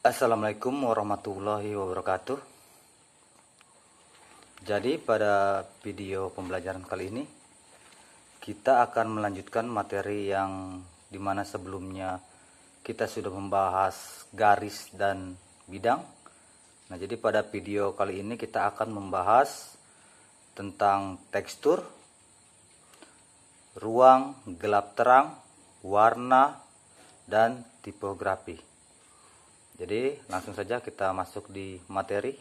Assalamualaikum warahmatullahi wabarakatuh. Jadi pada video pembelajaran kali ini kita akan melanjutkan materi yang dimana sebelumnya kita sudah membahas garis dan bidang. Nah, jadi pada video kali ini kita akan membahas tentang tekstur, ruang, gelap terang, warna, dan tipografi. Jadi langsung saja kita masuk di materi.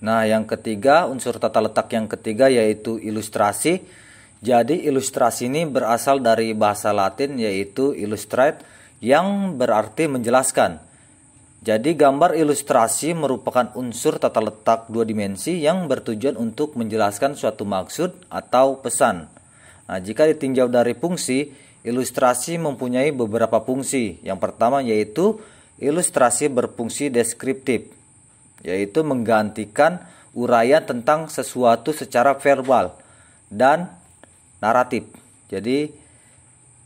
Nah, yang ketiga, unsur tata letak yang ketiga yaitu ilustrasi. Jadi ilustrasi ini berasal dari bahasa Latin yaitu illustrate yang berarti menjelaskan. Jadi gambar ilustrasi merupakan unsur tata letak dua dimensi yang bertujuan untuk menjelaskan suatu maksud atau pesan. Nah, jika ditinjau dari fungsi, ilustrasi mempunyai beberapa fungsi. Yang pertama yaitu ilustrasi berfungsi deskriptif, yaitu menggantikan uraian tentang sesuatu secara verbal dan naratif. Jadi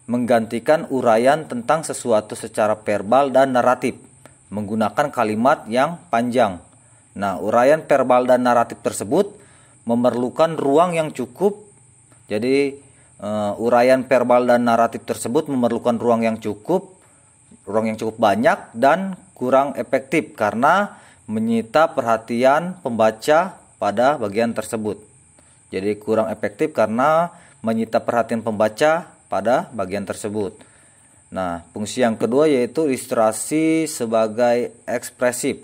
menggantikan uraian tentang sesuatu secara verbal dan naratif menggunakan kalimat yang panjang. Nah, uraian verbal dan naratif tersebut memerlukan ruang yang cukup. Jadi uraian verbal dan naratif tersebut memerlukan ruang yang cukup banyak dan kurang efektif karena menyita perhatian pembaca pada bagian tersebut. Jadi kurang efektif karena menyita perhatian pembaca pada bagian tersebut. Nah, fungsi yang kedua yaitu ilustrasi sebagai ekspresif.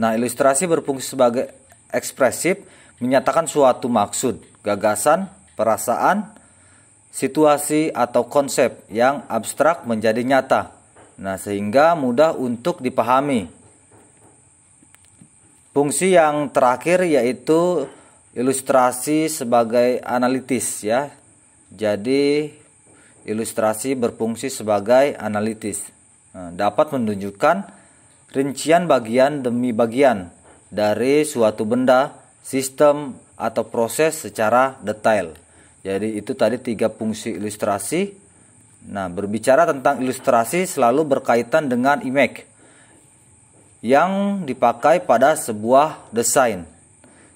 Nah, ilustrasi berfungsi sebagai ekspresif menyatakan suatu maksud, gagasan, perasaan, situasi atau konsep yang abstrak menjadi nyata. Nah, sehingga mudah untuk dipahami. Fungsi yang terakhir yaitu ilustrasi sebagai analitis ya. Jadi ilustrasi berfungsi sebagai analitis. Nah, dapat menunjukkan rincian bagian demi bagian dari suatu benda, sistem, atau proses secara detail. Jadi itu tadi 3 fungsi ilustrasi. Nah, berbicara tentang ilustrasi selalu berkaitan dengan image yang dipakai pada sebuah desain.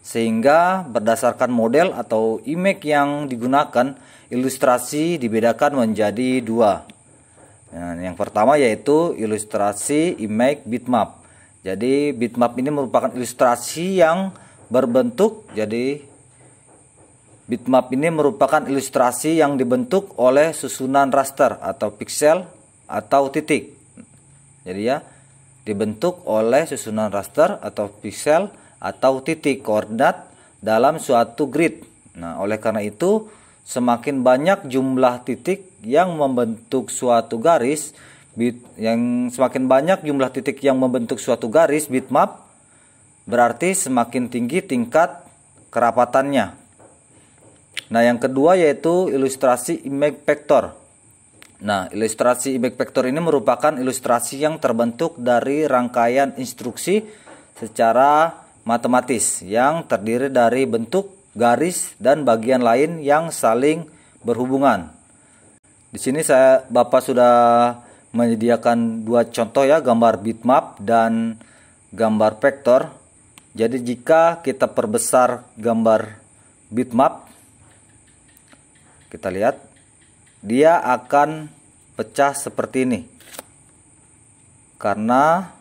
Sehingga berdasarkan model atau image yang digunakan, ilustrasi dibedakan menjadi 2. Nah, yang pertama yaitu ilustrasi image bitmap. Jadi bitmap ini merupakan ilustrasi yang berbentuk. Jadi bitmap ini merupakan ilustrasi yang dibentuk oleh susunan raster atau piksel atau titik. Jadi ya, dibentuk oleh susunan raster atau piksel atau titik koordinat dalam suatu grid. Nah, oleh karena itu semakin banyak jumlah titik yang membentuk suatu garis bitmap, berarti semakin tinggi tingkat kerapatannya. Nah, yang kedua yaitu ilustrasi image vector. Nah, ilustrasi image vector ini merupakan ilustrasi yang terbentuk dari rangkaian instruksi secara matematis yang terdiri dari bentuk, garis, dan bagian lain yang saling berhubungan. Di sini Bapak sudah menyediakan 2 contoh ya, gambar bitmap dan gambar vektor. Jadi jika kita perbesar gambar bitmap, kita lihat dia akan pecah seperti ini karena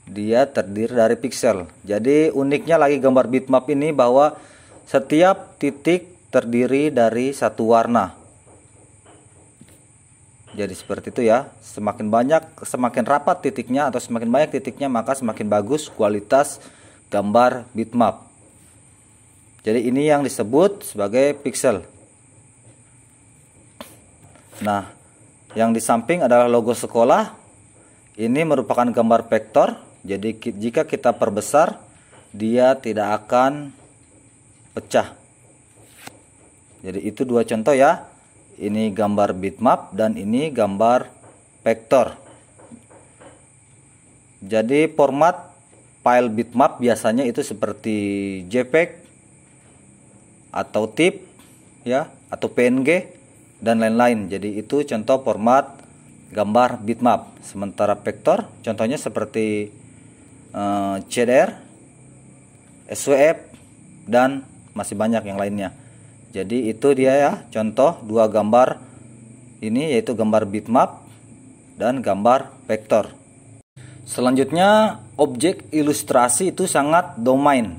dia terdiri dari piksel. Jadi uniknya lagi gambar bitmap ini bahwa setiap titik terdiri dari satu warna. Jadi seperti itu ya. Semakin rapat titiknya atau semakin banyak titiknya, maka semakin bagus kualitas gambar bitmap. Jadi ini yang disebut sebagai piksel. Nah, yang di samping adalah logo sekolah. Ini merupakan gambar vektor. Jadi jika kita perbesar, dia tidak akan pecah. Jadi itu 2 contoh ya. Ini gambar bitmap dan ini gambar vektor. Jadi format file bitmap biasanya itu seperti JPEG atau TIFF ya, atau PNG dan lain-lain. Jadi itu contoh format gambar bitmap. Sementara vektor contohnya seperti CDR, SWF dan masih banyak yang lainnya. Jadi itu dia ya contoh dua gambar ini, yaitu gambar bitmap dan gambar vektor. Selanjutnya, objek ilustrasi itu sangat domain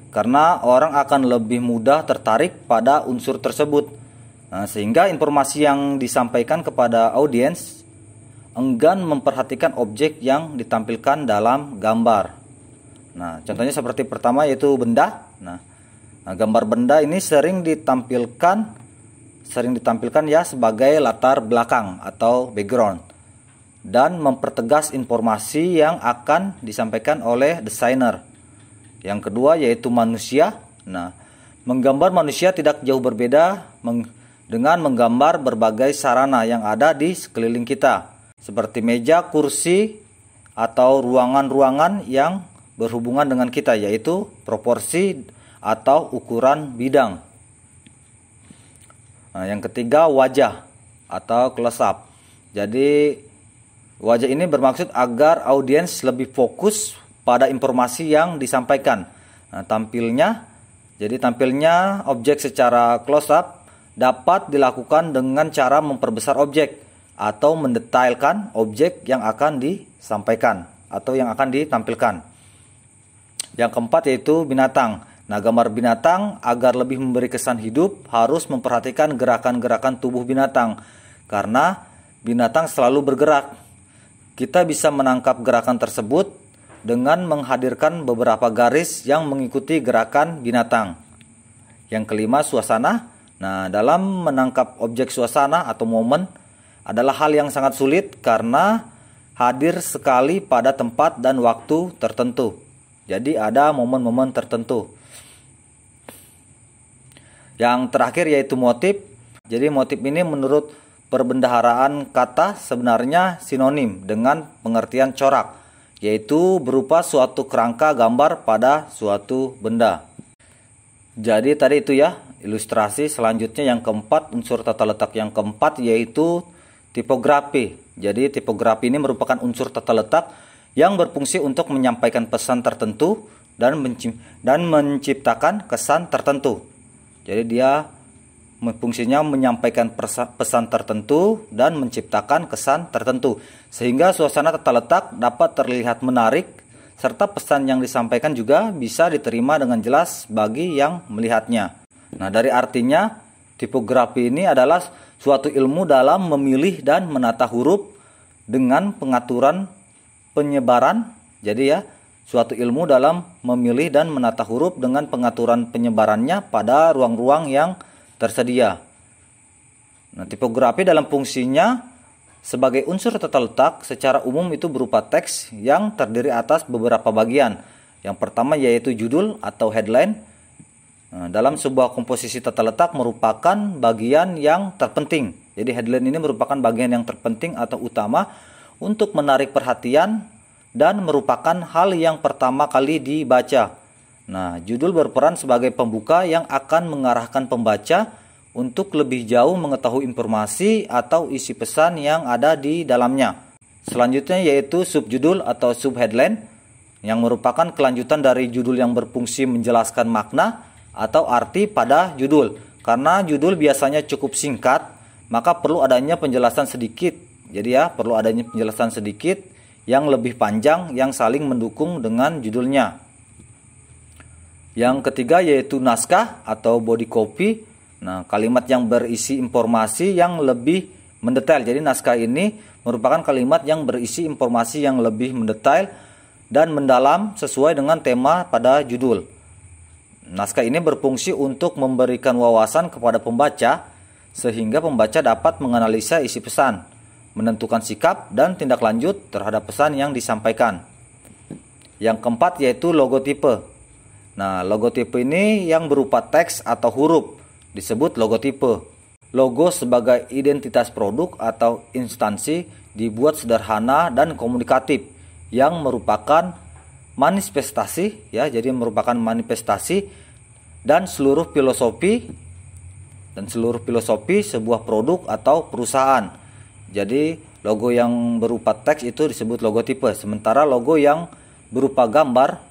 karena orang akan lebih mudah tertarik pada unsur tersebut. Nah, sehingga informasi yang disampaikan kepada audiens enggan memperhatikan objek yang ditampilkan dalam gambar. Nah, contohnya seperti pertama yaitu benda. Nah, gambar benda ini sering ditampilkan ya sebagai latar belakang atau background dan mempertegas informasi yang akan disampaikan oleh desainer. Yang kedua yaitu manusia. Nah, menggambar manusia tidak jauh berbeda dengan menggambar berbagai sarana yang ada di sekeliling kita, seperti meja, kursi, atau ruangan-ruangan yang berhubungan dengan kita, yaitu proporsi atau ukuran bidang. Nah, yang ketiga wajah atau close up. Jadi wajah ini bermaksud agar audiens lebih fokus pada informasi yang disampaikan. Nah, tampilnya objek secara close up dapat dilakukan dengan cara memperbesar objek atau mendetailkan objek yang akan disampaikan atau yang akan ditampilkan. Yang keempat yaitu binatang. Nah, gambar binatang agar lebih memberi kesan hidup harus memperhatikan gerakan-gerakan tubuh binatang karena binatang selalu bergerak. Kita bisa menangkap gerakan tersebut dengan menghadirkan beberapa garis yang mengikuti gerakan binatang. Yang kelima, suasana. Nah, dalam menangkap objek suasana atau momen adalah hal yang sangat sulit karena hadir sekali pada tempat dan waktu tertentu. Jadi ada momen-momen tertentu. Yang terakhir yaitu motif. Jadi motif ini menurut perbendaharaan kata sebenarnya sinonim dengan pengertian corak, yaitu berupa suatu kerangka gambar pada suatu benda. Jadi tadi itu ya ilustrasi. Selanjutnya yang keempat, unsur tata letak yang keempat yaitu tipografi. Jadi tipografi ini merupakan unsur tata letak yang berfungsi untuk menyampaikan pesan tertentu dan menciptakan kesan tertentu. Jadi dia fungsinya menyampaikan pesan tertentu dan menciptakan kesan tertentu, sehingga suasana tata letak dapat terlihat menarik serta pesan yang disampaikan juga bisa diterima dengan jelas bagi yang melihatnya. Nah, dari artinya tipografi ini adalah suatu ilmu dalam memilih dan menata huruf dengan pengaturan penyebaran. Jadi ya, suatu ilmu dalam memilih dan menata huruf dengan pengaturan penyebarannya pada ruang-ruang yang tersedia. Nah, tipografi dalam fungsinya sebagai unsur tata letak secara umum itu berupa teks yang terdiri atas beberapa bagian. Yang pertama yaitu judul atau headline. Nah, dalam sebuah komposisi tata letak merupakan bagian yang terpenting. Jadi headline ini merupakan bagian yang terpenting atau utama untuk menarik perhatian dan merupakan hal yang pertama kali dibaca. Nah, judul berperan sebagai pembuka yang akan mengarahkan pembaca untuk lebih jauh mengetahui informasi atau isi pesan yang ada di dalamnya. Selanjutnya yaitu subjudul atau subheadline yang merupakan kelanjutan dari judul yang berfungsi menjelaskan makna atau arti pada judul. Karena judul biasanya cukup singkat, maka perlu adanya penjelasan sedikit. Jadi ya, perlu adanya penjelasan sedikit yang lebih panjang yang saling mendukung dengan judulnya. Yang ketiga yaitu naskah atau body copy. Nah, kalimat yang berisi informasi yang lebih mendetail. Jadi naskah ini merupakan kalimat yang berisi informasi yang lebih mendetail dan mendalam sesuai dengan tema pada judul. Naskah ini berfungsi untuk memberikan wawasan kepada pembaca sehingga pembaca dapat menganalisa isi pesan, menentukan sikap dan tindak lanjut terhadap pesan yang disampaikan. Yang keempat yaitu logotipe. Nah, logotipe ini yang berupa teks atau huruf disebut logotipe. Logo sebagai identitas produk atau instansi dibuat sederhana dan komunikatif yang merupakan manifestasi ya, jadi merupakan manifestasi dan seluruh filosofi sebuah produk atau perusahaan. Jadi logo yang berupa teks itu disebut logotipe, sementara logo yang berupa gambar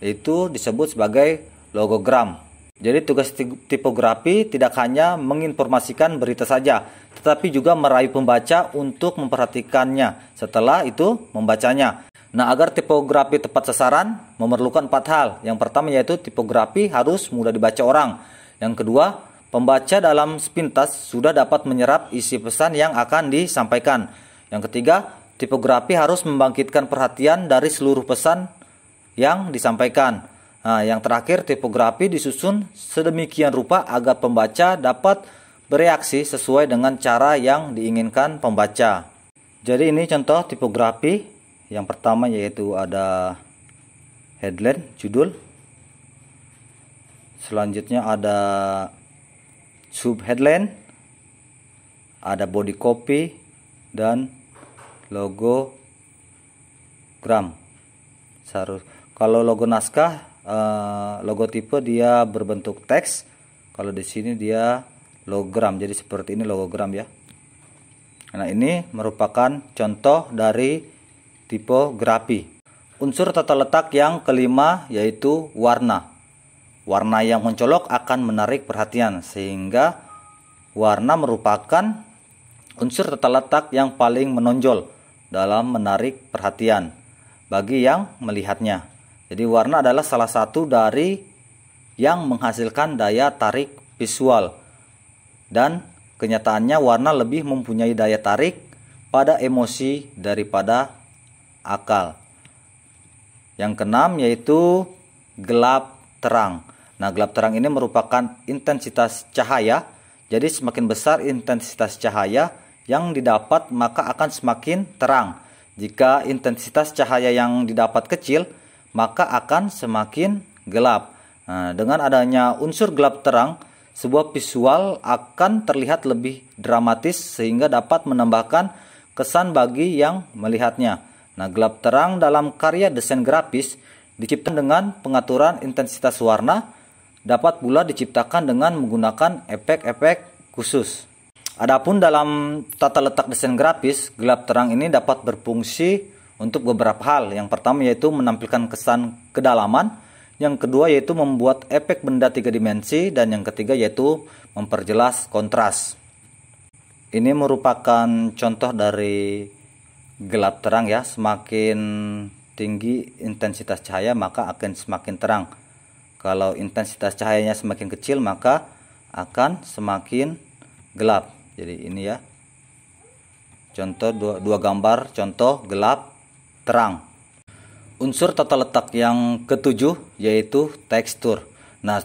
itu disebut sebagai logogram. Jadi tugas tipografi tidak hanya menginformasikan berita saja, tetapi juga merayu pembaca untuk memperhatikannya setelah itu membacanya. Nah, agar tipografi tepat sasaran memerlukan 4 hal. Yang pertama yaitu tipografi harus mudah dibaca orang. Yang kedua, pembaca dalam sepintas sudah dapat menyerap isi pesan yang akan disampaikan. Yang ketiga, tipografi harus membangkitkan perhatian dari seluruh pesan yang disampaikan. Nah, yang terakhir, tipografi disusun sedemikian rupa agar pembaca dapat bereaksi sesuai dengan cara yang diinginkan pembaca. Jadi ini contoh tipografi. Yang pertama yaitu ada headline, judul. Selanjutnya ada subheadline, ada body copy, dan logogram. Kalau logo naskah, logotipe dia berbentuk teks. Kalau di sini dia logogram. Jadi seperti ini logogram ya. Nah, ini merupakan contoh dari tipografi. Unsur tata letak yang kelima yaitu warna. Warna yang mencolok akan menarik perhatian, sehingga warna merupakan unsur tata letak yang paling menonjol dalam menarik perhatian bagi yang melihatnya. Jadi warna adalah salah satu dari yang menghasilkan daya tarik visual, dan kenyataannya warna lebih mempunyai daya tarik pada emosi daripada akal. Yang keenam yaitu gelap terang. Nah, gelap terang ini merupakan intensitas cahaya. Jadi semakin besar intensitas cahaya yang didapat, maka akan semakin terang. Jika intensitas cahaya yang didapat kecil, maka akan semakin gelap. Nah, dengan adanya unsur gelap terang, sebuah visual akan terlihat lebih dramatis sehingga dapat menambahkan kesan bagi yang melihatnya. Nah, gelap terang dalam karya desain grafis diciptakan dengan pengaturan intensitas warna, dapat pula diciptakan dengan menggunakan efek-efek khusus. Adapun dalam tata letak desain grafis, gelap terang ini dapat berfungsi untuk beberapa hal. Yang pertama yaitu menampilkan kesan kedalaman, yang kedua yaitu membuat efek benda 3 dimensi, dan yang ketiga yaitu memperjelas kontras. Ini merupakan contoh dari gelap terang ya. Semakin tinggi intensitas cahaya maka akan semakin terang. Kalau intensitas cahayanya semakin kecil maka akan semakin gelap. Jadi ini ya contoh dua gambar contoh gelap terang. Unsur tata letak yang ketujuh yaitu tekstur. Nah,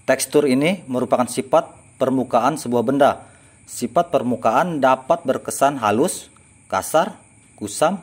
tekstur ini merupakan sifat permukaan sebuah benda. Sifat permukaan dapat berkesan halus, kasar, kusam,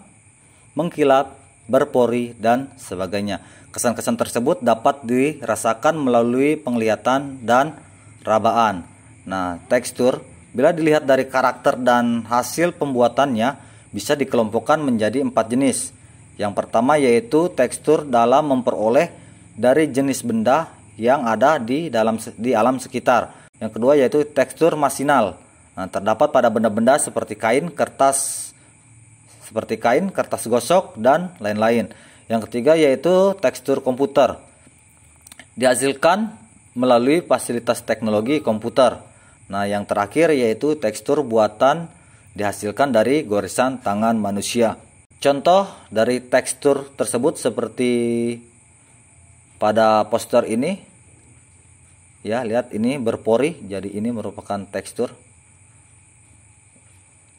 mengkilap, berpori, dan sebagainya. Kesan-kesan tersebut dapat dirasakan melalui penglihatan dan rabaan. Nah, tekstur bila dilihat dari karakter dan hasil pembuatannya bisa dikelompokkan menjadi 4 jenis. Yang pertama yaitu tekstur dalam memperoleh dari jenis benda yang ada di alam sekitar. Yang kedua yaitu tekstur masinal. Nah, terdapat pada benda-benda seperti kain, kertas gosok, dan lain-lain. Yang ketiga yaitu tekstur komputer. Dihasilkan melalui fasilitas teknologi komputer. Nah, yang terakhir yaitu tekstur buatan dihasilkan dari goresan tangan manusia. Contoh dari tekstur tersebut seperti pada poster ini. Ya, lihat ini berpori, jadi ini merupakan tekstur.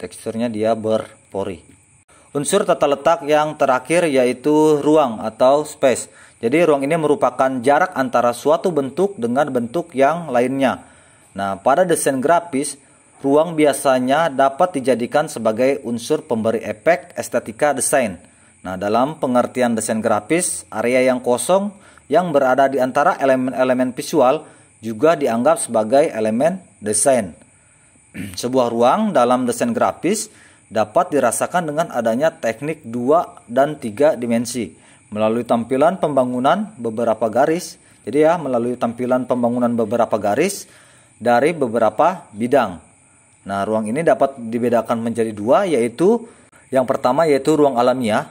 Teksturnya dia berpori. Unsur tata letak yang terakhir yaitu ruang atau space. Jadi ruang ini merupakan jarak antara suatu bentuk dengan bentuk yang lainnya. Nah, pada desain grafis, ruang biasanya dapat dijadikan sebagai unsur pemberi efek estetika desain. Nah, dalam pengertian desain grafis, area yang kosong yang berada di antara elemen-elemen visual juga dianggap sebagai elemen desain. Sebuah ruang dalam desain grafis dapat dirasakan dengan adanya teknik 2 dan 3 dimensi. melalui tampilan pembangunan beberapa garis. Jadi ya, melalui tampilan pembangunan beberapa garis dari beberapa bidang. Nah, ruang ini dapat dibedakan menjadi dua, yaitu yang pertama yaitu ruang alamiah.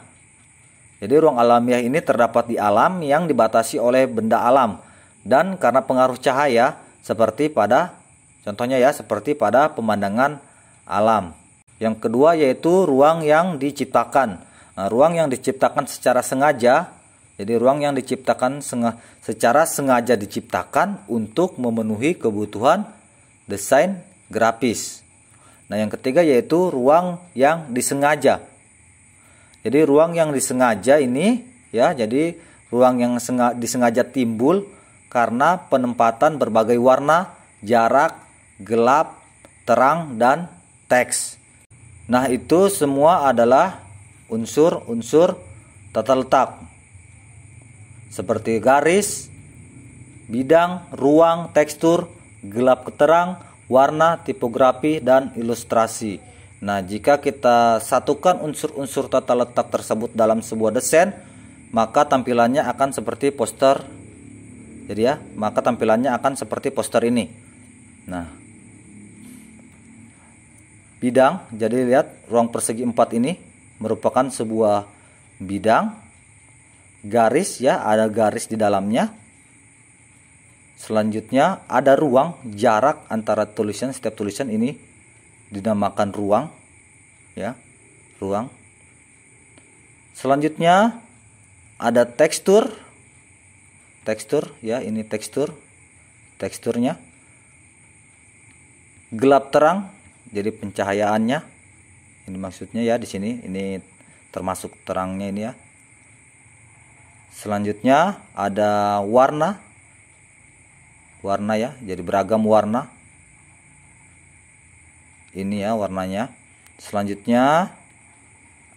Jadi ruang alamiah ini terdapat di alam yang dibatasi oleh benda alam dan karena pengaruh cahaya seperti pada contohnya ya, seperti pada pemandangan alam. Yang kedua yaitu ruang yang diciptakan. Nah, ruang yang diciptakan secara sengaja. Jadi ruang yang diciptakan secara sengaja diciptakan untuk memenuhi kebutuhan desain grafis. Nah, yang ketiga yaitu ruang yang disengaja. Jadi ruang yang disengaja ini ya, jadi ruang yang disengaja timbul karena penempatan berbagai warna, jarak, gelap, terang, dan teks. Nah, itu semua adalah unsur-unsur tata letak seperti garis, bidang, ruang, tekstur, gelap ke terang, warna, tipografi, dan ilustrasi. Nah, jika kita satukan unsur-unsur tata letak tersebut dalam sebuah desain, maka tampilannya akan seperti poster. Jadi ya, maka tampilannya akan seperti poster ini. Nah, bidang, jadi lihat ruang persegi 4 ini merupakan sebuah bidang. Garis ya, ada garis di dalamnya. Selanjutnya ada ruang, jarak antara tulisan, setiap tulisan ini dinamakan ruang ya, ruang. Selanjutnya ada tekstur ya, ini teksturnya. Gelap terang, jadi pencahayaannya. Ini maksudnya ya, di sini ini termasuk terangnya ini ya. Selanjutnya ada warna ya, jadi beragam warna. Ini ya warnanya. Selanjutnya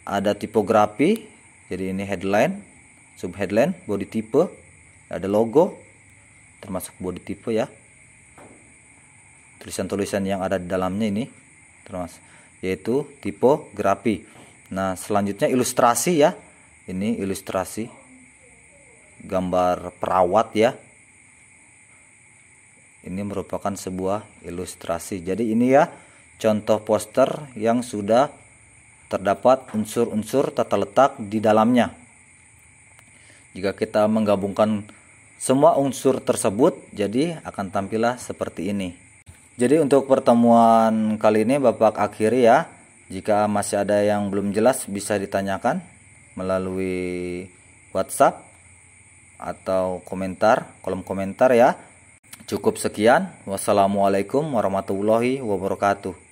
ada tipografi, jadi ini headline, sub headline, body type, ada logo, termasuk body type ya. Tulisan-tulisan yang ada di dalamnya ini termasuk, yaitu tipografi. Nah, selanjutnya ilustrasi ya. Ini ilustrasi, gambar perawat ya. Ini merupakan sebuah ilustrasi. Jadi ini ya contoh poster yang sudah terdapat unsur-unsur tata letak di dalamnya. Jika kita menggabungkan semua unsur tersebut, jadi akan tampillah seperti ini. Jadi untuk pertemuan kali ini Bapak akhiri ya. Jika masih ada yang belum jelas bisa ditanyakan melalui WhatsApp atau komentar, kolom komentar ya. Cukup sekian. Wassalamualaikum warahmatullahi wabarakatuh.